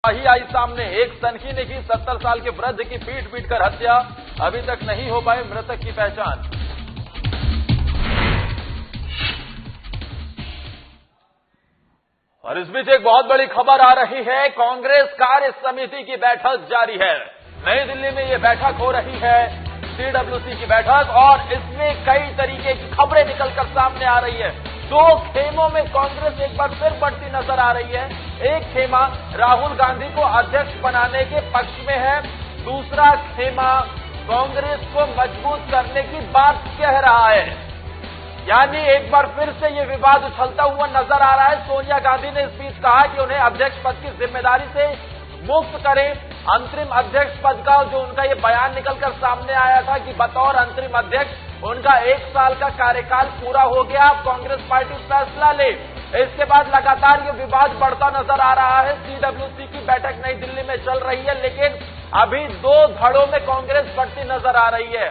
ही आई सामने। एक सनकी ने की 70 साल के वृद्ध की पीट कर हत्या, अभी तक नहीं हो पाए मृतक की पहचान। और इस बीच एक बहुत बड़ी खबर आ रही है, कांग्रेस कार्य समिति की बैठक जारी है। नई दिल्ली में ये बैठक हो रही है, सीडब्ल्यूसी की बैठक, और इसमें कई तरीके की खबरें निकलकर सामने आ रही है। दो खेमों में कांग्रेस एक बार फिर बढ़ती नजर आ रही है। एक खेमा राहुल गांधी को अध्यक्ष बनाने के पक्ष में है, दूसरा खेमा कांग्रेस को मजबूत करने की बात कह रहा है। यानी एक बार फिर से ये विवाद उछलता हुआ नजर आ रहा है। सोनिया गांधी ने इस बीच कहा कि उन्हें अध्यक्ष पद की जिम्मेदारी से मुक्त करें। अंतरिम अध्यक्ष पद का जो उनका ये बयान निकलकर सामने आया था कि बतौर अंतरिम अध्यक्ष उनका 1 साल का कार्यकाल पूरा हो गया, अब कांग्रेस पार्टी फैसला ले। इसके बाद लगातार ये विवाद बढ़ता नजर आ रहा है। सीडब्ल्यूसी की बैठक नई दिल्ली में चल रही है, लेकिन अभी 2 धड़ों में कांग्रेस बढ़ती नजर आ रही है।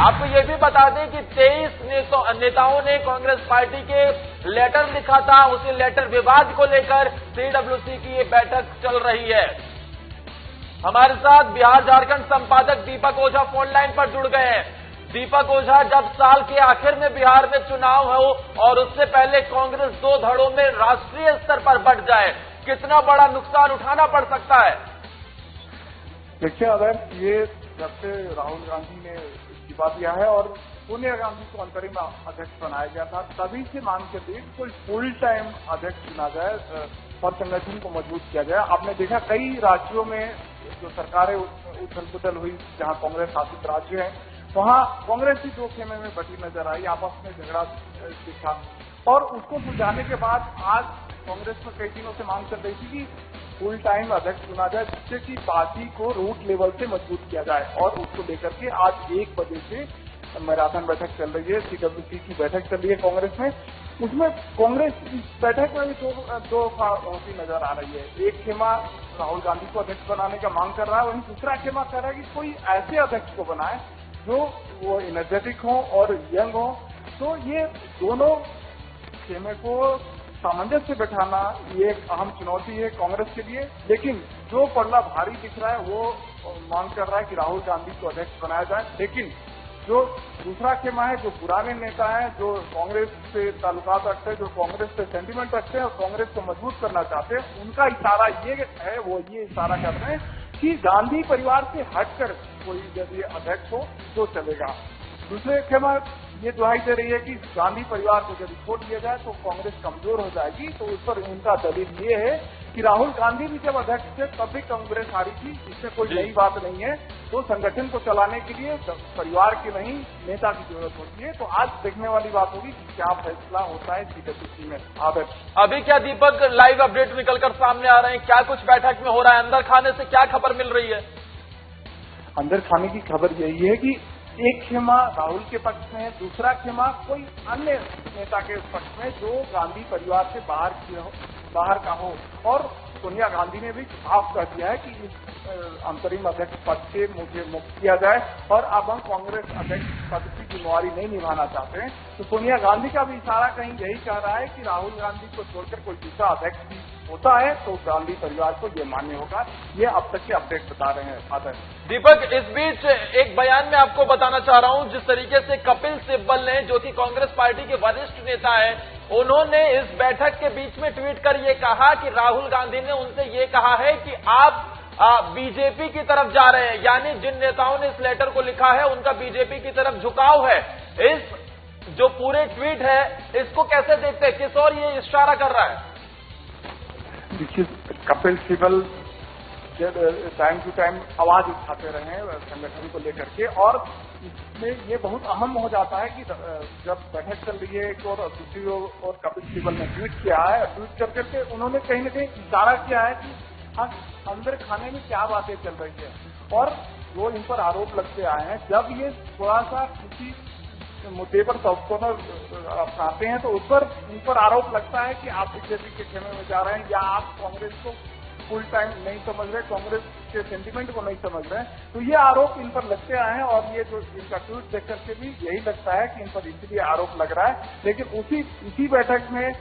आपको ये भी बता दें कि 23 नेताओं ने कांग्रेस पार्टी के लेटर लिखा था। उसी लेटर विवाद को लेकर सीडब्ल्यूसी की ये बैठक चल रही है। हमारे साथ बिहार झारखंड संपादक दीपक ओझा फोन लाइन पर जुड़ गए हैं। दीपक ओझा, जब साल के आखिर में बिहार में चुनाव हो और उससे पहले कांग्रेस 2 धड़ों में राष्ट्रीय स्तर पर बढ़ जाए, कितना बड़ा नुकसान उठाना पड़ सकता है? देखिए, अगर ये जब से राहुल गांधी ने इस्तीफा दिया है और सोनिया गांधी को अंतरिम अध्यक्ष बनाया गया था, तभी से मांग करते हैं कोई फुल टाइम अध्यक्ष चुना जाए और संगठन को मजबूत किया जाए। आपने देखा कई राज्यों में जो सरकारें उथल पुथल हुई, जहां कांग्रेस शासित राज्य है, वहां कांग्रेस ही 2 खेमे में बटी नजर आई, आपस में झगड़ा दिखा, और उसको सुलझाने के बाद आज कांग्रेस में कई दिनों से मांग चल रही थी कि फुल टाइम अध्यक्ष चुना जाए, जिससे कि पार्टी को रूट लेवल से मजबूत किया जाए। और उसको लेकर के आज 1 बजे से मैराथन बैठक चल रही है, सीडब्ल्यूसी की बैठक चल रही है कांग्रेस में। उसमें कांग्रेस इस बैठक में भी दो होती नजर आ रही है। एक खेमा राहुल गांधी को अध्यक्ष बनाने का मांग कर रहा है, वहीं दूसरा खेमा कह रहा है कि कोई ऐसे अध्यक्ष को बनाए जो वो एनर्जेटिक हो और यंग हो। तो ये दोनों खेमे को सामंजस्य से बैठाना ये एक अहम चुनौती है कांग्रेस के लिए। लेकिन जो पल्ला भारी दिख रहा है वो मांग कर रहा है कि राहुल गांधी को अध्यक्ष बनाया जाए। लेकिन जो दूसरा खेमा है, जो पुराने नेता हैं, जो कांग्रेस से ताल्लुकात रखते हैं, जो कांग्रेस से सेंटिमेंट रखते हैं और कांग्रेस को मजबूत करना चाहते हैं, उनका इशारा ये है, वो ये इशारा कर रहे हैं कि गांधी परिवार से हटकर कोई यदि अध्यक्ष हो तो चलेगा। दूसरे खेमा ये दुहाई दे रही है कि गांधी परिवार को यदि छोड़ दिया जाए तो कांग्रेस कमजोर हो जाएगी। तो उस पर उनका दलील ये है कि राहुल गांधी भी जब अध्यक्ष थे तब भी कांग्रेस हारी थी, इसमें कोई नई बात नहीं है। तो संगठन को चलाने के लिए परिवार की नहीं, नेता की जरूरत होती है। तो आज देखने वाली बात होगी कि क्या फैसला होता है सीडब्ल्यूसी में। अभी क्या दीपक लाइव अपडेट निकलकर सामने आ रहे हैं, क्या कुछ बैठक में हो रहा है, अंदर खाने से क्या खबर मिल रही है? अंदर खाने की खबर यही है कि एक खेमा राहुल के पक्ष में है, दूसरा खेमा कोई अन्य नेता के पक्ष में जो गांधी परिवार से बाहर का हो। और सोनिया गांधी ने भी साफ कर दिया है कि इस अंतरिम अध्यक्ष पद से मुझे मुक्त किया जाए और अब हम कांग्रेस अध्यक्ष पद की जिम्मेवारी नहीं निभाना चाहते हैं। तो सोनिया गांधी का भी इशारा कहीं यही कह रहा है कि राहुल गांधी को छोड़कर कोई दूसरा अध्यक्ष भी होता है तो गांधी परिवार को ये मान्य होगा। ये अब तक के अपडेट बता रहे हैं फादर। दीपक, इस बीच एक बयान में आपको बताना चाह रहा हूं, जिस तरीके से कपिल सिब्बल ने, जो कि कांग्रेस पार्टी के वरिष्ठ नेता है, उन्होंने इस बैठक के बीच में ट्वीट कर ये कहा कि राहुल गांधी ने उनसे ये कहा है कि आप बीजेपी की तरफ जा रहे हैं। यानी जिन नेताओं ने इस लेटर को लिखा है उनका बीजेपी की तरफ झुकाव है। इस जो पूरे ट्वीट है इसको कैसे देखते हैं, किस और ये इशारा कर रहा है? देखिए, Kapil Sibal time to time आवाज उठाते रहे संगठन को लेकर के, और इसमें ये बहुत अहम हो जाता है कि जब बैठक चल रही है एक और दूसरी ओर कपिल सिब्बल ने ट्वीट किया है। ट्वीट कर करके उन्होंने कहीं न कहीं इशारा किया है कि अंदर खाने में क्या बातें चल रही है और जो इन पर आरोप लगते आए हैं। जब ये थोड़ा सा किसी मुद्दे पर सॉफ्ट अपनाते हैं तो उस पर इन पर आरोप लगता है कि आप बीजेपी के खेमे में जा रहे हैं या आप कांग्रेस को फुल टाइम नहीं समझ रहे, कांग्रेस के सेंटीमेंट को नहीं समझ रहे हैं। तो ये आरोप इन पर लगते आए हैं और ये जो इनका ट्वीट देख करके भी यही लगता है कि इन पर इसीलिए आरोप लग रहा है। लेकिन इसी बैठक में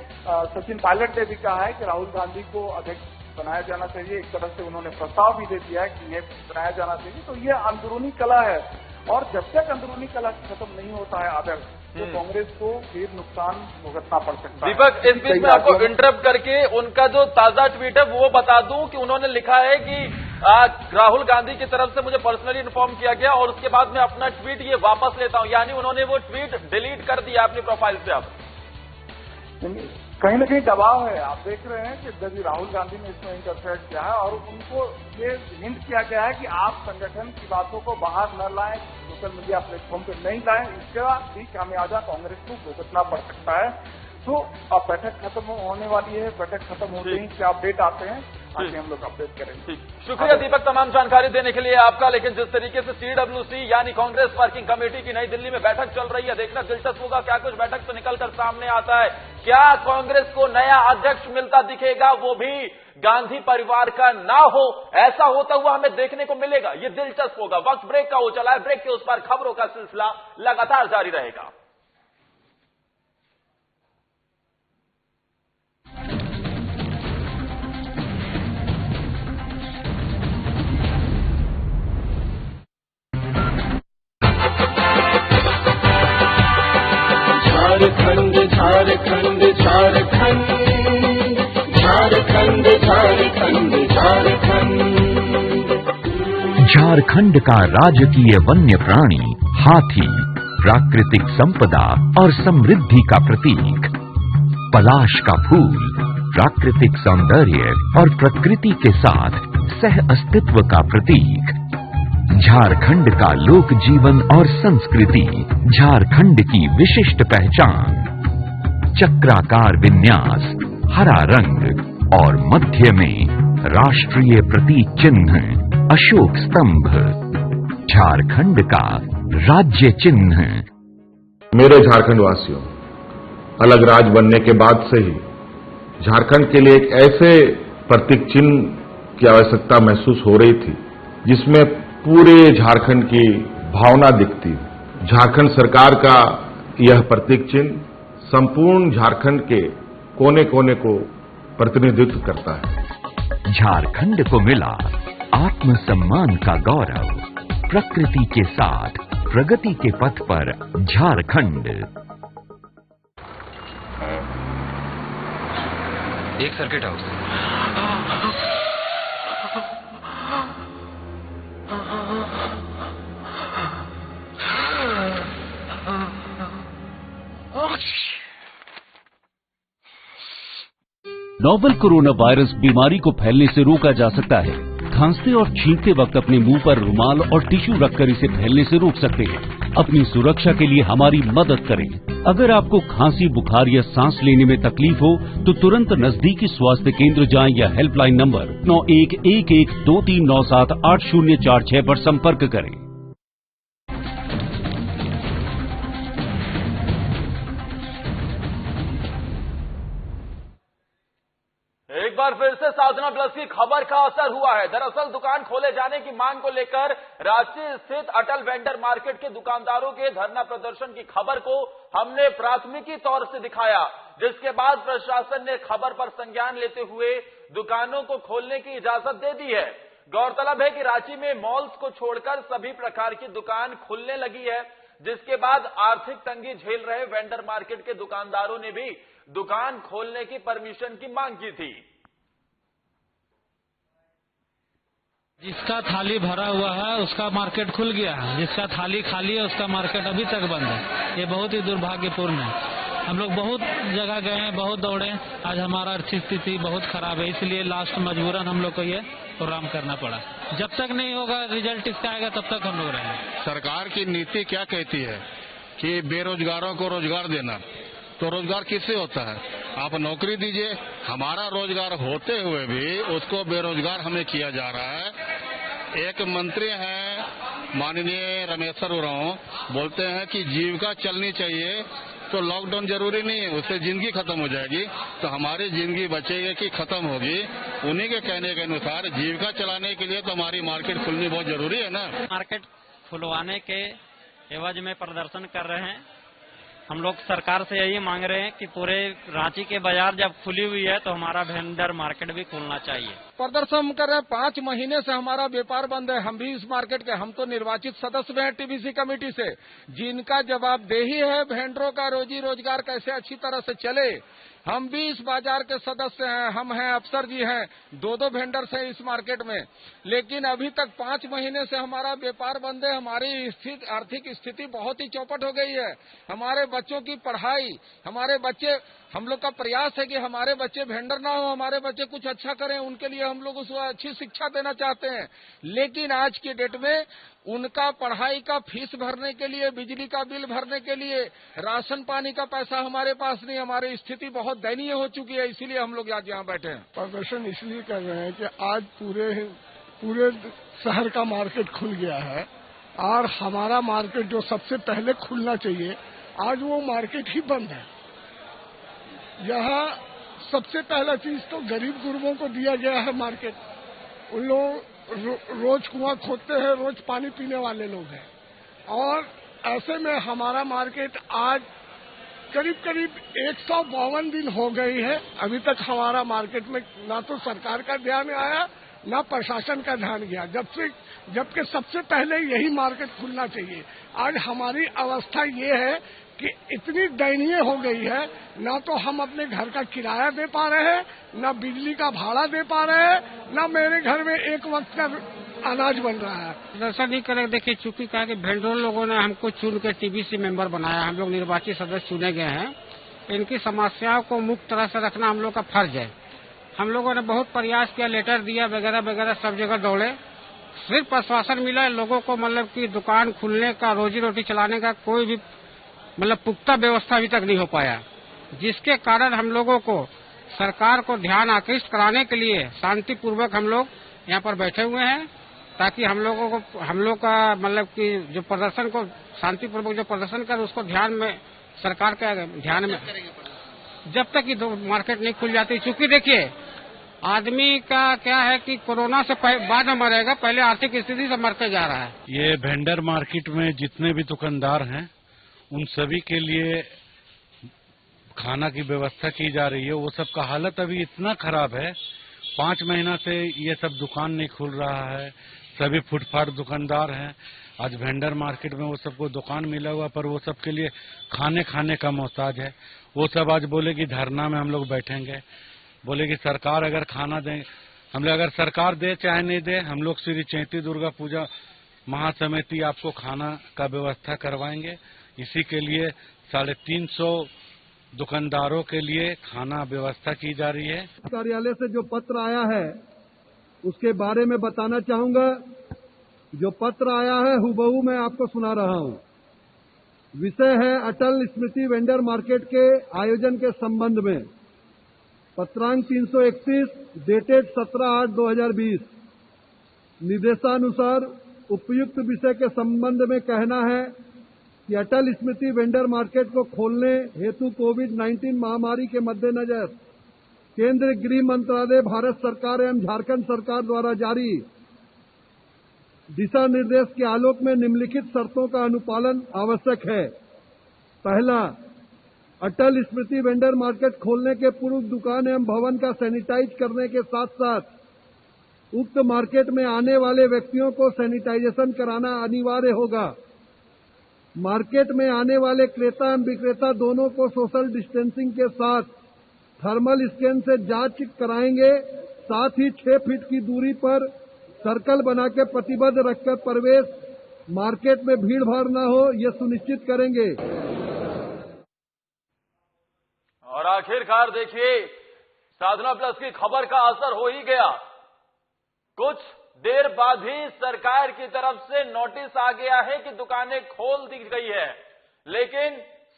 सचिन पायलट ने भी कहा है कि राहुल गांधी को अध्यक्ष बनाया जाना चाहिए। एक तरह से उन्होंने प्रस्ताव भी दे दिया है कि ये बनाया जाना चाहिए। तो ये अंदरूनी कला है और जब तक अंदरूनी कला खत्म नहीं होता है आदर्श, तो कांग्रेस को फिर नुकसान भुगतना पड़ सकता है। दीपक, इस बीच में आपको इंटरप्ट करके उनका जो ताजा ट्वीट है वो बता दूं कि उन्होंने लिखा है कि राहुल गांधी की तरफ से मुझे पर्सनली इन्फॉर्म किया गया और उसके बाद मैं अपना ट्वीट ये वापस लेता हूं, यानी उन्होंने वो ट्वीट डिलीट कर दिया अपनी प्रोफाइल से। अब कहीं न कहीं दबाव है। आप देख रहे हैं कि जब राहुल गांधी ने इसमें इंटरफेयर किया है और उनको ये हिंट किया गया है कि आप संगठन की बातों को बाहर न लाएं, सोशल मीडिया प्लेटफॉर्म पर नहीं लाएं, इसका भी खामियाजा कांग्रेस को भुगतना पड़ सकता है। तो अब बैठक खत्म होने वाली है, बैठक खत्म होते ही क्या अपडेट आते हैं आगे हम लोग अपडेट करेंगे। शुक्रिया दीपक तमाम जानकारी देने के लिए आपका। लेकिन जिस तरीके से CWC यानी कांग्रेस वर्किंग कमेटी की नई दिल्ली में बैठक चल रही है, देखना दिलचस्प होगा क्या कुछ बैठक से निकलकर सामने आता है। क्या कांग्रेस को नया अध्यक्ष मिलता दिखेगा, वो भी गांधी परिवार का ना हो, ऐसा होता हुआ हमें देखने को मिलेगा। ये दिलचस्प होगा। वक्त ब्रेक का हो चला है, ब्रेक के उस पार खबरों का सिलसिला लगातार जारी रहेगा। झारखंड झारखंड झारखंड झारखंड झारखंड झारखंड झारखंड का राजकीय वन्य प्राणी हाथी प्राकृतिक संपदा और समृद्धि का प्रतीक, पलाश का फूल प्राकृतिक सौंदर्य और प्रकृति के साथ सह अस्तित्व का प्रतीक, झारखंड का लोक जीवन और संस्कृति झारखंड की विशिष्ट पहचान, चक्राकार विन्यास, हरा रंग और मध्य में राष्ट्रीय प्रतीक चिन्ह अशोक स्तंभ, झारखंड का राज्य चिन्ह। मेरे झारखंड वासियों, अलग राज्य बनने के बाद से ही झारखंड के लिए एक ऐसे प्रतीक चिन्ह की आवश्यकता महसूस हो रही थी जिसमें पूरे झारखंड की भावना दिखती। झारखंड सरकार का यह प्रतीक चिन्ह संपूर्ण झारखंड के कोने कोने को प्रतिनिधित्व करता है। झारखंड को मिला आत्मसम्मान का गौरव, प्रकृति के साथ प्रगति के पथ पर झारखंड। एक circuit house. Novel corona virus बीमारी को फैलने से रोका जा सकता है। खांसते और छींकते वक्त अपने मुंह पर रुमाल और टिश्यू रखकर इसे फैलने से रोक सकते हैं। अपनी सुरक्षा के लिए हमारी मदद करें। अगर आपको खांसी, बुखार या सांस लेने में तकलीफ हो तो तुरंत नजदीकी स्वास्थ्य केंद्र जाएं या हेल्पलाइन नंबर 911123978046 पर संपर्क करें। एक बार फिर से साधना प्लस की खबर का असर हुआ है। दरअसल दुकान खोले जाने की मांग को लेकर रांची स्थित अटल वेंडर मार्केट के दुकानदारों के धरना प्रदर्शन की खबर को हमने प्राथमिकी तौर से दिखाया, जिसके बाद प्रशासन ने खबर पर संज्ञान लेते हुए दुकानों को खोलने की इजाजत दे दी है। गौरतलब है कि रांची में मॉल्स को छोड़कर सभी प्रकार की दुकान खुलने लगी है, जिसके बाद आर्थिक तंगी झेल रहे वेंडर मार्केट के दुकानदारों ने भी दुकान खोलने की परमिशन की मांग की थी। जिसका थाली भरा हुआ है उसका मार्केट खुल गया है, जिसका थाली खाली है उसका मार्केट अभी तक बंद है। ये बहुत ही दुर्भाग्यपूर्ण है। हम लोग बहुत जगह गए हैं, बहुत दौड़े, आज हमारा आर्थिक स्थिति बहुत खराब है, इसलिए लास्ट मजबूरन हम लोग को ये प्रोग्राम करना पड़ा। जब तक नहीं होगा रिजल्ट इसका आएगा तब तक हम लोग रहेंगे। सरकार की नीति क्या कहती है कि बेरोजगारों को रोजगार देना, तो रोजगार किससे होता है? आप नौकरी दीजिए। हमारा रोजगार होते हुए भी उसको बेरोजगार हमें किया जा रहा है। एक मंत्री हैं माननीय रमेश्वर उरांव, बोलते हैं कि जीविका चलनी चाहिए, तो लॉकडाउन जरूरी नहीं है, उससे जिंदगी खत्म हो जाएगी। तो हमारी जिंदगी बचेगी कि खत्म होगी? उन्हीं के कहने के अनुसार जीविका चलाने के लिए तो हमारी मार्केट खुलनी बहुत जरूरी है ना। मार्केट खुलवाने के एवज में प्रदर्शन कर रहे हैं। हम लोग सरकार से यही मांग रहे हैं कि पूरे रांची के बाजार जब खुली हुई है तो हमारा वेंडर मार्केट भी खुलना चाहिए। प्रदर्शन कर रहे 5 महीने से हमारा व्यापार बंद है। हम भी इस मार्केट के, हम तो निर्वाचित सदस्य हैं टीबीसी कमेटी से, जिनका जवाबदेही है वेंडरों का रोजी रोजगार कैसे अच्छी तरह से चले। हम भी इस बाजार के सदस्य हैं, हम हैं, अफसर जी हैं, 2 वेंडर्स हैं इस मार्केट में, लेकिन अभी तक 5 महीने से हमारा व्यापार बंद है। हमारी आर्थिक स्थिति बहुत ही चौपट हो गई है। हमारे बच्चों की पढ़ाई, हमारे बच्चे, हम लोग का प्रयास है कि हमारे बच्चे वेंडर ना हो, हमारे बच्चे कुछ अच्छा करें, उनके लिए हम लोग उसको अच्छी शिक्षा देना चाहते हैं। लेकिन आज की डेट में उनका पढ़ाई का फीस भरने के लिए, बिजली का बिल भरने के लिए, राशन पानी का पैसा हमारे पास नहीं। हमारी स्थिति बहुत दयनीय हो चुकी है, इसीलिए हम लोग आज यहाँ बैठे हैं। प्रदर्शन इसलिए कर रहे हैं कि आज पूरे शहर का मार्केट खुल गया है और हमारा मार्केट जो सबसे पहले खुलना चाहिए, आज वो मार्केट ही बंद है। यहाँ सबसे पहला चीज तो गरीब गुरबों को दिया गया है मार्केट। उन लोग रोज कुआं खोदते हैं, रोज पानी पीने वाले लोग हैं, और ऐसे में हमारा मार्केट आज करीब 152 दिन हो गई है। अभी तक हमारा मार्केट में ना तो सरकार का ध्यान आया, ना प्रशासन का ध्यान गया, जबकि सबसे पहले यही मार्केट खुलना चाहिए। आज हमारी अवस्था ये है कि इतनी दयनीय हो गई है, ना तो हम अपने घर का किराया दे पा रहे हैं, ना बिजली का भाड़ा दे पा रहे हैं, ना मेरे घर में एक वक्त का अनाज बन रहा है। दरअसल नहीं करे, देखिए चूंकि कहा कि वेंडर लोगों ने हमको चुन के टीबीसी मेंबर बनाया, हम लोग निर्वाचित सदस्य चुने गए हैं, इनकी समस्याओं को मुक्त तरह से रखना हम लोग का फर्ज है। हम लोगों ने बहुत प्रयास किया, लेटर दिया वगैरह वगैरह, सब जगह दौड़े, सिर्फ आश्वासन मिला है लोगों को, मतलब कि दुकान खुलने का, रोजी रोटी चलाने का कोई भी पुख्ता व्यवस्था अभी तक नहीं हो पाया, जिसके कारण हम लोगों को सरकार को ध्यान आकृष्ट कराने के लिए शांतिपूर्वक हम लोग यहाँ पर बैठे हुए हैं, ताकि हम लोग का मतलब कि जो प्रदर्शन को शांतिपूर्वक जो प्रदर्शन कर, उसको ध्यान में, सरकार के ध्यान में, जब तक कि मार्केट नहीं खुल जाती। चूंकि देखिए आदमी का क्या है कि कोरोना से बाद में मरेगा, पहले आर्थिक स्थिति से मरते जा रहा है। ये वेंडर मार्केट में जितने भी दुकानदार हैं, उन सभी के लिए खाना की व्यवस्था की जा रही है। वो सब का हालत अभी इतना खराब है, 5 महीना से ये सब दुकान नहीं खुल रहा है। सभी फुटपाथ दुकानदार हैं, आज वेंडर मार्केट में वो सबको दुकान मिला हुआ, पर वो सब के लिए खाने का मोहताज है। वो सब आज बोले कि धरना में हम लोग बैठेंगे, बोले कि सरकार अगर खाना दे, हम लोग अगर सरकार दे चाहे नहीं दे, हम लोग श्री चैती दुर्गा पूजा महासमिति आपको खाना का व्यवस्था करवाएंगे। इसी के लिए 350 दुकानदारों के लिए खाना व्यवस्था की जा रही है। कार्यालय से जो पत्र आया है उसके बारे में बताना चाहूंगा। जो पत्र आया है हुबहू मैं आपको सुना रहा हूं। विषय है अटल स्मृति वेंडर मार्केट के आयोजन के संबंध में। पत्रांक 331 डेटेड 17/8/2020। निर्देशानुसार उपयुक्त विषय के संबंध में कहना है कि अटल स्मृति वेंडर मार्केट को खोलने हेतु कोविड-19 महामारी के मद्देनजर केंद्रीय गृह मंत्रालय, भारत सरकार एवं झारखंड सरकार द्वारा जारी दिशा निर्देश के आलोक में निम्नलिखित शर्तों का अनुपालन आवश्यक है। पहला, अटल स्मृति वेंडर मार्केट खोलने के पूर्व दुकान एवं भवन का सैनिटाइज करने के साथ साथ उक्त मार्केट में आने वाले व्यक्तियों को सैनिटाइजेशन कराना अनिवार्य होगा। मार्केट में आने वाले क्रेता एवं विक्रेता दोनों को सोशल डिस्टेंसिंग के साथ थर्मल स्कैन से जांच कराएंगे। साथ ही 6 फीट की दूरी पर सर्कल बना के प्रतिबंध रखकर प्रवेश, मार्केट में भीड़ भाड़ न हो, यह सुनिश्चित करेंगे। और आखिरकार देखिए, साधना प्लस की खबर का असर हो ही गया। कुछ देर बाद ही सरकार की तरफ से नोटिस आ गया है कि दुकानें खोल दी गई है, लेकिन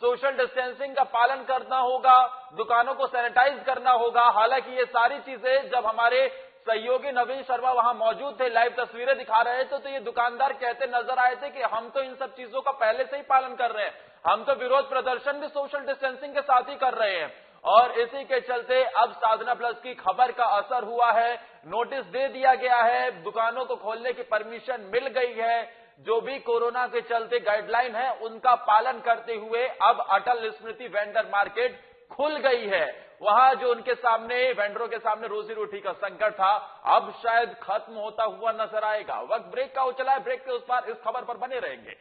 सोशल डिस्टेंसिंग का पालन करना होगा, दुकानों को सैनिटाइज करना होगा। हालांकि ये सारी चीजें जब हमारे सहयोगी नवीन शर्मा वहां मौजूद थे, लाइव तस्वीरें दिखा रहे थे, तो ये दुकानदार कहते नजर आए थे कि हम तो इन सब चीजों का पहले से ही पालन कर रहे हैं, हम तो विरोध प्रदर्शन भी सोशल डिस्टेंसिंग के साथ ही कर रहे हैं। और इसी के चलते अब साधना प्लस की खबर का असर हुआ है, नोटिस दे दिया गया है, दुकानों को खोलने की परमिशन मिल गई है, जो भी कोरोना के चलते गाइडलाइन है उनका पालन करते हुए अब अटल स्मृति वेंडर मार्केट खुल गई है। वहां जो उनके सामने वेंडरों के सामने रोजी रोटी का संकट था अब शायद खत्म होता हुआ नजर आएगा। वक्त ब्रेक का उचला है, ब्रेक के उस पार इस खबर पर बने रहेंगे।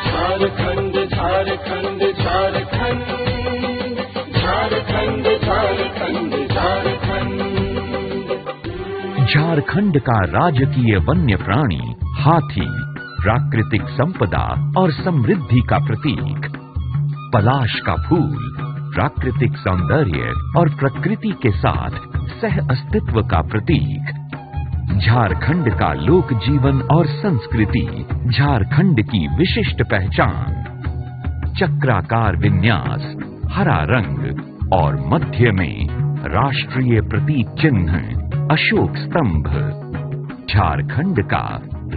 झारखंड झारखंड झारखंड झारखंड झारखंड झारखंड झारखंड का राजकीय वन्य प्राणी हाथी प्राकृतिक संपदा और समृद्धि का प्रतीक, पलाश का फूल प्राकृतिक सौंदर्य और प्रकृति के साथ सह अस्तित्व का प्रतीक, झारखंड का लोक जीवन और संस्कृति झारखंड की विशिष्ट पहचान, चक्राकार विन्यास, हरा रंग और मध्य में राष्ट्रीय प्रतीक चिन्ह अशोक स्तंभ, झारखंड का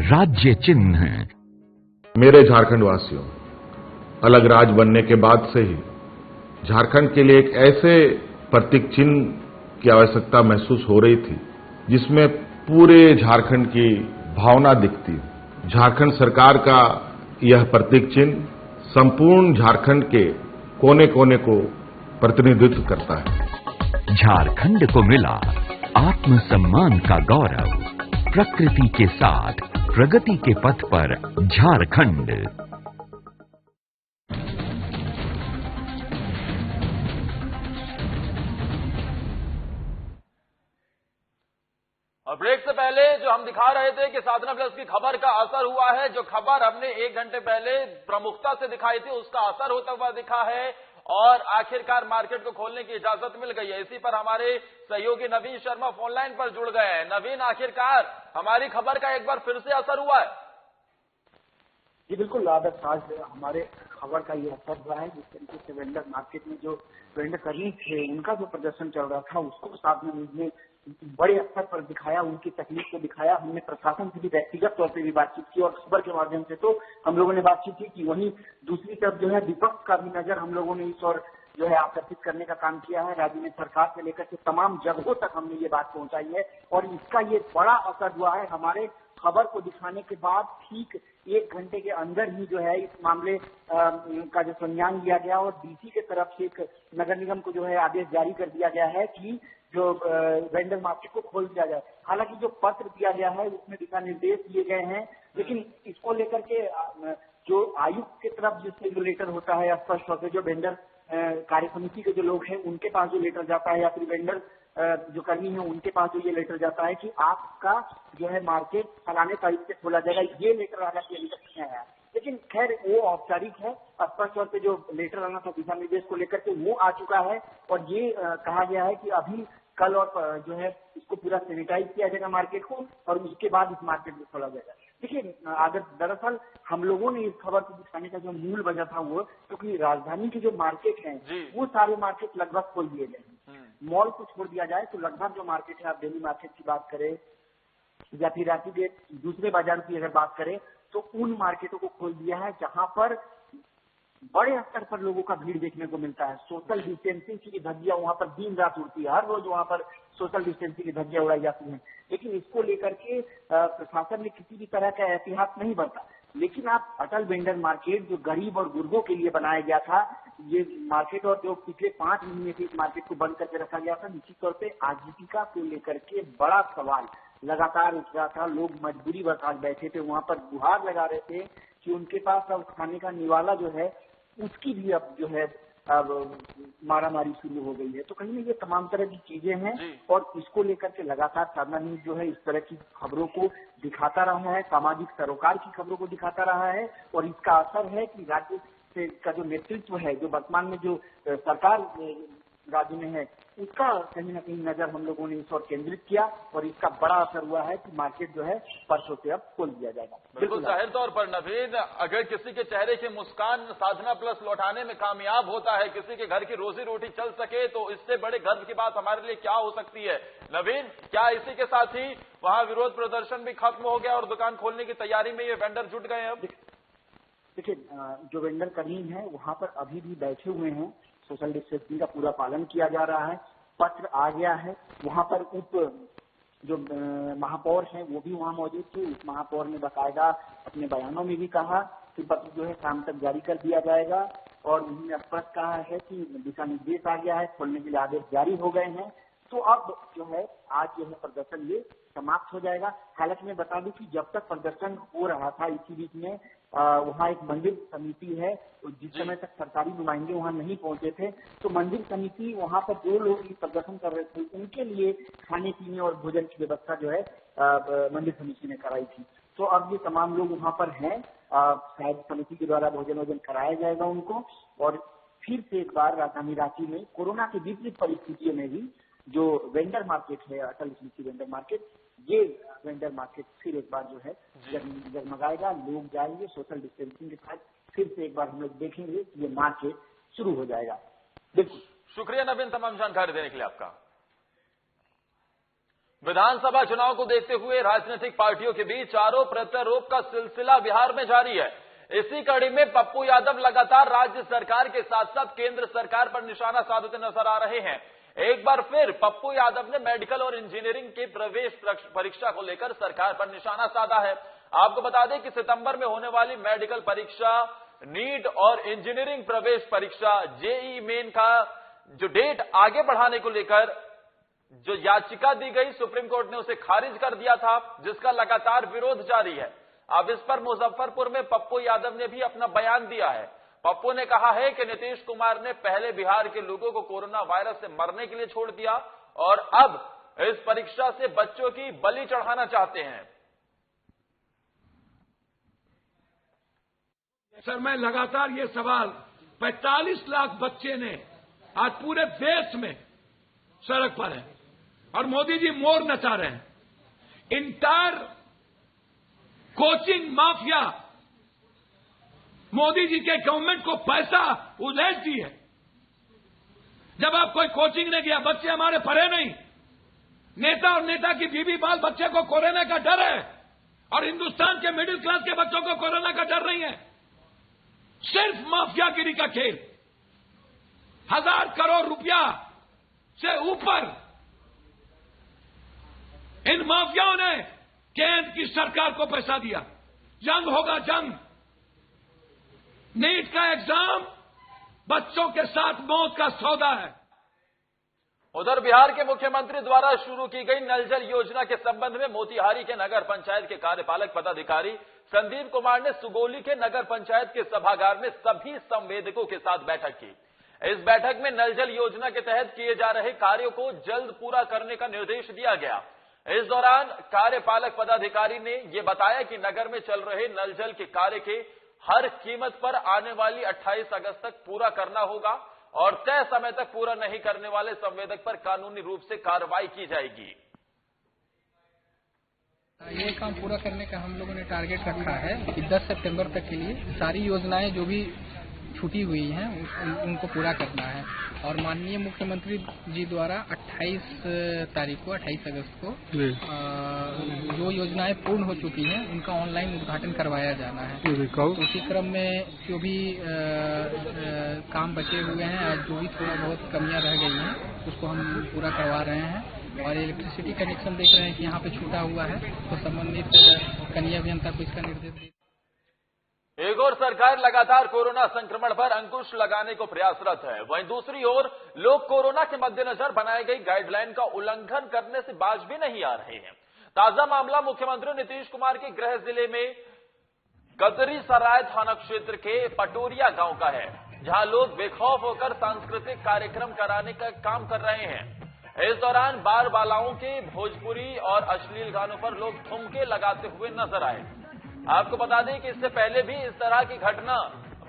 राज्य चिन्ह। मेरे झारखंड वासियों, अलग राज्य बनने के बाद से ही झारखंड के लिए एक ऐसे प्रतीक चिन्ह की आवश्यकता महसूस हो रही थी जिसमें पूरे झारखंड की भावना दिखती। झारखंड सरकार का यह प्रतीक चिन्ह संपूर्ण झारखंड के कोने कोने को प्रतिनिधित्व करता है। झारखंड को मिला आत्मसम्मान का गौरव, प्रकृति के साथ प्रगति के पथ पर झारखंड। और ब्रेक से पहले जो हम दिखा रहे थे कि साधना प्लस की खबर का असर हुआ है, जो खबर हमने 1 घंटे पहले प्रमुखता से दिखाई थी उसका असर होता हुआ दिखा है और आखिरकार मार्केट को खोलने की इजाजत मिल गई है। इसी पर हमारे सहयोगी नवीन शर्मा फोन लाइन पर जुड़ गए हैं। नवीन, आखिरकार हमारी खबर का एक बार फिर से असर हुआ है? जी बिल्कुल आदर्श, आज हमारे खबर का ये असर हुआ है। जिस तरीके से वेंडर मार्केट में जो वेंडर कर्मी थे उनका जो प्रदर्शन चल रहा था उसको साधना न्यूज ने बड़े स्तर पर दिखाया, उनकी तकलीफ को दिखाया। हमने प्रशासन से भी व्यक्तिगत तौर पर भी बातचीत की और खबर के माध्यम से तो हम लोगों ने बातचीत की। वहीं दूसरी तरफ जो है विपक्ष का भी नजर हम लोगों ने इस और जो है आकर्षित करने का काम किया है। राज्य में सरकार से लेकर के तमाम जगहों तक हमने ये बात पहुंचाई है और इसका ये बड़ा असर हुआ है। हमारे खबर को दिखाने के बाद ठीक 1 घंटे के अंदर ही जो है इस मामले का जो संज्ञान लिया गया और डीसी के तरफ से एक नगर निगम को जो है आदेश जारी कर दिया गया है कि जो वेंडर मार्केट को खोल दिया जाए। हालांकि जो पत्र दिया गया है उसमें दिशा निर्देश दिए गए हैं, लेकिन इसको लेकर के जो आयुक्त की तरफ जिससे जो लेटर होता है स्पष्ट तौर से जो वेंडर कार्य समिति के जो लोग हैं उनके पास जो लेटर जाता है या फिर वेंडर जो कर्मी है उनके पास जो ये लेटर जाता है कि आपका जो है मार्केट फलाने तारीख से खोला जाएगा, ये लेटर आना अभी तक नहीं आया। लेकिन खैर वो औपचारिक है, स्पष्ट तौर पे जो लेटर आना था दिशा निर्देश को लेकर के वो आ चुका है और ये कहा गया है कि अभी कल और जो है इसको पूरा सैनिटाइज किया जाएगा मार्केट को और उसके बाद इस मार्केट को खोला जाएगा। देखिए दरअसल हम लोगों ने इस खबर को दिखाने का जो मूल वजह था वो क्योंकि राजधानी के जो मार्केट हैं वो सारे मार्केट लगभग खोल दिए गए हैं। मॉल को छोड़ दिया जाए तो लगभग जो मार्केट है, आप दिल्ली मार्केट की बात करें या फिर रांची के दूसरे बाजार की अगर बात करें तो उन मार्केटों को खोल दिया है जहां पर बड़े स्तर पर लोगों का भीड़ देखने को मिलता है। सोशल डिस्टेंसिंग की धज्जियां वहां पर दिन रात उड़ती है, हर रोज वहां पर सोशल डिस्टेंसिंग की धज्जियां उड़ाई जाती हैं। लेकिन इसको लेकर के प्रशासन ने किसी भी तरह का एहतियात नहीं बरता। लेकिन आप अटल वेंडर मार्केट जो गरीब और गुर्गों के लिए बनाया गया था, ये मार्केट और जो पिछले 5 महीने से इस मार्केट को बंद करके रखा गया था, निश्चित तौर पर आजीविका को लेकर के बड़ा सवाल लगातार उठ रहा था। लोग मजबूरी बस आज बैठे थे वहां पर, गुहार लगा रहे थे कि उनके पास अब खाने का निवाला जो है उसकी भी अब जो है अब मारामारी शुरू हो गई है। तो कहीं ना ये तमाम तरह की चीजें हैं और इसको लेकर के लगातार साधना न्यूज जो है इस तरह की खबरों को दिखाता रहा है, सामाजिक सरोकार की खबरों को दिखाता रहा है और इसका असर है कि राज्य से का जो नेतृत्व है, जो वर्तमान में जो सरकार राज्य में है, उसका कहीं ना कहीं नजर हम लोगों ने इस ओर केंद्रित किया और इसका बड़ा असर हुआ है कि मार्केट जो है परसों से अब खोल दिया जाएगा। बिल्कुल जाहिर तौर पर नवीन, अगर किसी के चेहरे की मुस्कान साधना प्लस लौटाने में कामयाब होता है, किसी के घर की रोजी रोटी चल सके, तो इससे बड़े गर्व की बात हमारे लिए क्या हो सकती है। नवीन, क्या इसी के साथ ही वहां विरोध प्रदर्शन भी खत्म हो गया और दुकान खोलने की तैयारी में ये वेंडर जुट गए? अब देखिए, जो वेंडर करीम है वहां पर अभी भी बैठे हुए हैं, सोशल डिस्टेंसिंग का पूरा पालन किया जा रहा है। पत्र आ गया है, वहां पर जो महापौर हैं वो भी वहां मौजूद थे। उप महापौर ने बाकायदा अपने बयानों में भी कहा कि पत्र जो है शाम तक जारी कर दिया जाएगा, और उन्होंने स्पष्ट कहा है कि दिशा निर्देश आ गया है, खोलने के लिए आदेश जारी हो गए हैं। तो अब जो है आज जो है प्रदर्शन ये समाप्त हो जाएगा। हालांकि मैं बता दूं कि जब तक प्रदर्शन हो रहा था इसी बीच में वहाँ एक मंदिर समिति है, जिस समय तक सरकारी नुमाइंदे वहाँ नहीं पहुंचे थे, तो मंदिर समिति वहाँ पर जो लोग प्रदर्शन कर रहे थे उनके लिए खाने पीने और भोजन की व्यवस्था जो है मंदिर समिति ने कराई थी। तो अब ये तमाम लोग वहाँ पर हैं, शायद समिति के द्वारा भोजन कराया जाएगा उनको। और फिर से एक बार राजधानी रांची में कोरोना की विपरीत परिस्थितियों में भी जो वेंडर मार्केट है, अटल स्मृति वेंडर मार्केट, ये वेंडर मार्केट फिर एक बार जो है जगमगाएगा। लोग जाएंगे सोशल डिस्टेंसिंग के साथ, फिर से एक बार हम लोग देखेंगे कि ये मार्केट शुरू हो जाएगा। बिल्कुल, शुक्रिया नवीन तमाम जानकारी देने के लिए आपका। विधानसभा चुनाव को देखते हुए राजनीतिक पार्टियों के बीच आरोप प्रत्यारोप का सिलसिला बिहार में जारी है। इसी कड़ी में पप्पू यादव लगातार राज्य सरकार के साथ साथ केंद्र सरकार पर निशाना साधते नजर आ रहे हैं। एक बार फिर पप्पू यादव ने मेडिकल और इंजीनियरिंग के प्रवेश परीक्षा को लेकर सरकार पर निशाना साधा है। आपको बता दें कि सितंबर में होने वाली मेडिकल परीक्षा, नीट और इंजीनियरिंग प्रवेश परीक्षा, जेईई मेन का जो डेट आगे बढ़ाने को लेकर जो याचिका दी गई, सुप्रीम कोर्ट ने उसे खारिज कर दिया था, जिसका लगातार विरोध जारी है। अब इस पर मुजफ्फरपुर में पप्पू यादव ने भी अपना बयान दिया है। पप्पू ने कहा है कि नीतीश कुमार ने पहले बिहार के लोगों को कोरोना वायरस से मरने के लिए छोड़ दिया और अब इस परीक्षा से बच्चों की बलि चढ़ाना चाहते हैं। सर, मैं लगातार ये सवाल 45 लाख बच्चे ने आज पूरे देश में सड़क पर है और मोदी जी मोर नचा रहे हैं। Entire coaching mafia Modi ji के गवर्नमेंट को पैसा उधेड़ दी है। जब आप कोई कोचिंग नहीं गया, बच्चे हमारे पढ़े नहीं, नेता और नेता की बीवी बाल बच्चे को कोरोना का डर है और हिंदुस्तान के मिडिल क्लास के बच्चों को कोरोना का डर नहीं है। सिर्फ माफियागिरी का खेल, 1000 करोड़ रुपया से ऊपर इन माफियाओं ने केंद्र की सरकार को पैसा दिया। जंग होगा, जंग। नीट का एग्जाम बच्चों के साथ मौत का सौदा है। उधर बिहार के मुख्यमंत्री द्वारा शुरू की गई नल जल योजना के संबंध में मोतिहारी के नगर पंचायत के कार्यपालक पदाधिकारी संदीप कुमार ने सुगोली के नगर पंचायत के सभागार में सभी संवेदकों के साथ बैठक की। इस बैठक में नल जल योजना के तहत किए जा रहे कार्यों को जल्द पूरा करने का निर्देश दिया गया। इस दौरान कार्यपालक पदाधिकारी ने यह बताया कि नगर में चल रहे नल जल के कार्य के हर कीमत पर आने वाली 28 अगस्त तक पूरा करना होगा और तय समय तक पूरा नहीं करने वाले संवेदक पर कानूनी रूप से कार्रवाई की जाएगी। ये काम पूरा करने का हम लोगों ने टारगेट रखा है कि 10 सितंबर तक के लिए सारी योजनाएं जो भी छूटी हुई हैं उनको पूरा करना है। और माननीय मुख्यमंत्री जी द्वारा 28 अगस्त को जो योजनाएं पूर्ण हो चुकी हैं उनका ऑनलाइन उद्घाटन करवाया जाना है। तो उसी क्रम में जो भी काम बचे हुए हैं, जो भी थोड़ा बहुत कमियां रह गई हैं, उसको हम पूरा करवा रहे हैं। और इलेक्ट्रिसिटी कनेक्शन देख रहे हैं कि यहाँ पे छूटा हुआ है, तो संबंधित कनीय अभियंता को इसका निर्देश दे। एक और सरकार लगातार कोरोना संक्रमण पर अंकुश लगाने को प्रयासरत है, वहीं दूसरी ओर लोग कोरोना के मद्देनजर बनाई गई गाइडलाइन का उल्लंघन करने से बाज भी नहीं आ रहे हैं। ताजा मामला मुख्यमंत्री नीतीश कुमार के गृह जिले में कतरीसराय थाना क्षेत्र के पटोरिया गांव का है, जहां लोग बेखौफ होकर सांस्कृतिक कार्यक्रम कराने का काम कर रहे हैं। इस दौरान बार बालाओं के भोजपुरी और अश्लील गानों पर लोग ठुमके लगाते हुए नजर आए। आपको बता दें कि इससे पहले भी इस तरह की घटना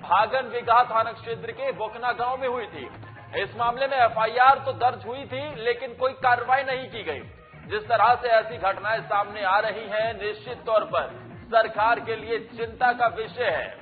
भागन बिगहा थाना क्षेत्र के बोकना गांव में हुई थी। इस मामले में एफआईआर तो दर्ज हुई थी, लेकिन कोई कार्रवाई नहीं की गई। जिस तरह से ऐसी घटनाएं सामने आ रही हैं, निश्चित तौर पर सरकार के लिए चिंता का विषय है।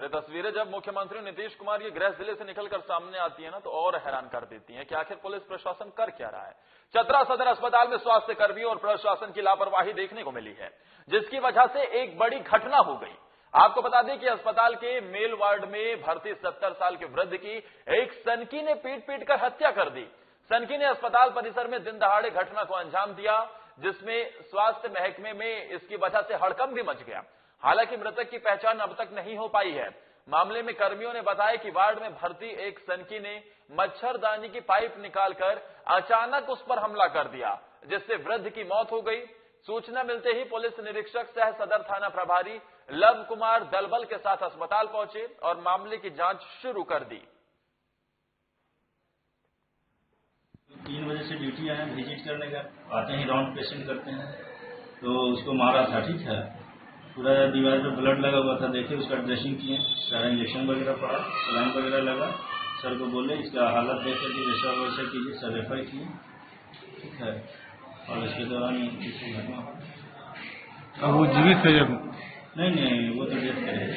और ये तस्वीरें जब मुख्यमंत्री नीतीश कुमार के गृह जिले से निकलकर सामने आती है ना, तो और हैरान कर देती हैं कि आखिर पुलिस प्रशासन कर क्या रहा है। चतरा सदर अस्पताल में स्वास्थ्य कर्मियों और प्रशासन की लापरवाही देखने को मिली है, जिसकी वजह से एक बड़ी घटना हो गई। आपको बता दें कि अस्पताल के मेल वार्ड में भर्ती 70 साल के वृद्ध की एक सनकी ने पीट कर हत्या कर दी। सनकी ने अस्पताल परिसर में दिन दहाड़े घटना को अंजाम दिया, जिसमें स्वास्थ्य महकमे में इसकी वजह से हड़कंप भी मच गया। हालांकि मृतक की पहचान अब तक नहीं हो पाई है। मामले में कर्मियों ने बताया कि वार्ड में भर्ती एक सनकी ने मच्छरदानी की पाइप निकालकर अचानक उस पर हमला कर दिया, जिससे वृद्ध की मौत हो गई। सूचना मिलते ही पुलिस निरीक्षक सह सदर थाना प्रभारी लव कुमार दलबल के साथ अस्पताल पहुंचे और मामले की जांच शुरू कर दी। 3 बजे से ड्यूटी आए विजिट करने का, आते ही राउंड पेशेंट करते हैं, तो उसको मारा था। ठीक है, पूरा दीवार पे ब्लड लगा हुआ था, देखे उसका ड्रेसिंग किए, सारा इंजेक्शन वगैरह पड़ा, सलाइन वगैरह लगा। सर को बोले इसका हालत देख करके जैसा वैसा कीजिए, सर रेफर किए। ठीक है, और इसके दौरान वो जीवित है? नहीं, वो तो डेथ करेगा।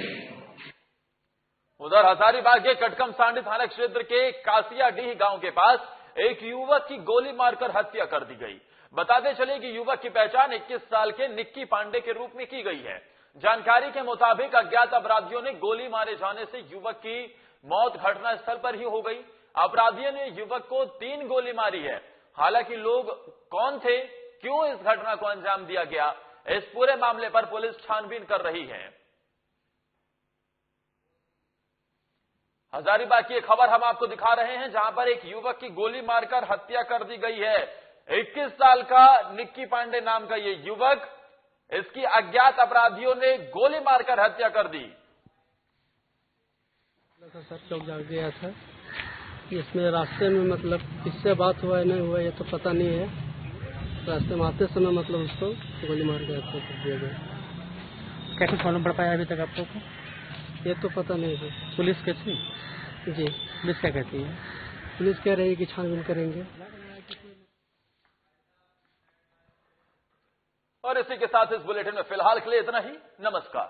उधर हजारीबाग के कटकम सांडी थाना क्षेत्र के कासियाडीह गांव के पास एक युवक की गोली मारकर हत्या कर दी गई। बताते चले कि युवक की पहचान 21 साल के निक्की पांडे के रूप में की गई है। जानकारी के मुताबिक अज्ञात अपराधियों ने गोली मारे जाने से युवक की मौत घटनास्थल पर ही हो गई। अपराधियों ने युवक को 3 गोली मारी है। हालांकि लोग कौन थे, क्यों इस घटना को अंजाम दिया गया, इस पूरे मामले पर पुलिस छानबीन कर रही है। हजारीबाग की एक खबर हम आपको दिखा रहे हैं, जहां पर एक युवक की गोली मारकर हत्या कर दी गई है। 21 साल का निक्की पांडे नाम का ये युवक, इसकी अज्ञात अपराधियों ने गोली मारकर हत्या कर दी। सर चौक जा गया था, इसमें रास्ते में मतलब किससे बात हुआ है नहीं हुआ ये तो पता नहीं है। रास्ते में आते समय मतलब उसको गोली मार के हत्या कर दिया गया। कैसे मालूम पड़ पाया अभी तक आपको? ये तो पता नहीं है। पुलिस कैसी? जी, पुलिस क्या कहती है? पुलिस कह रही है कि छानबीन करेंगे। और इसी के साथ इस बुलेटिन में फिलहाल के लिए इतना ही। नमस्कार।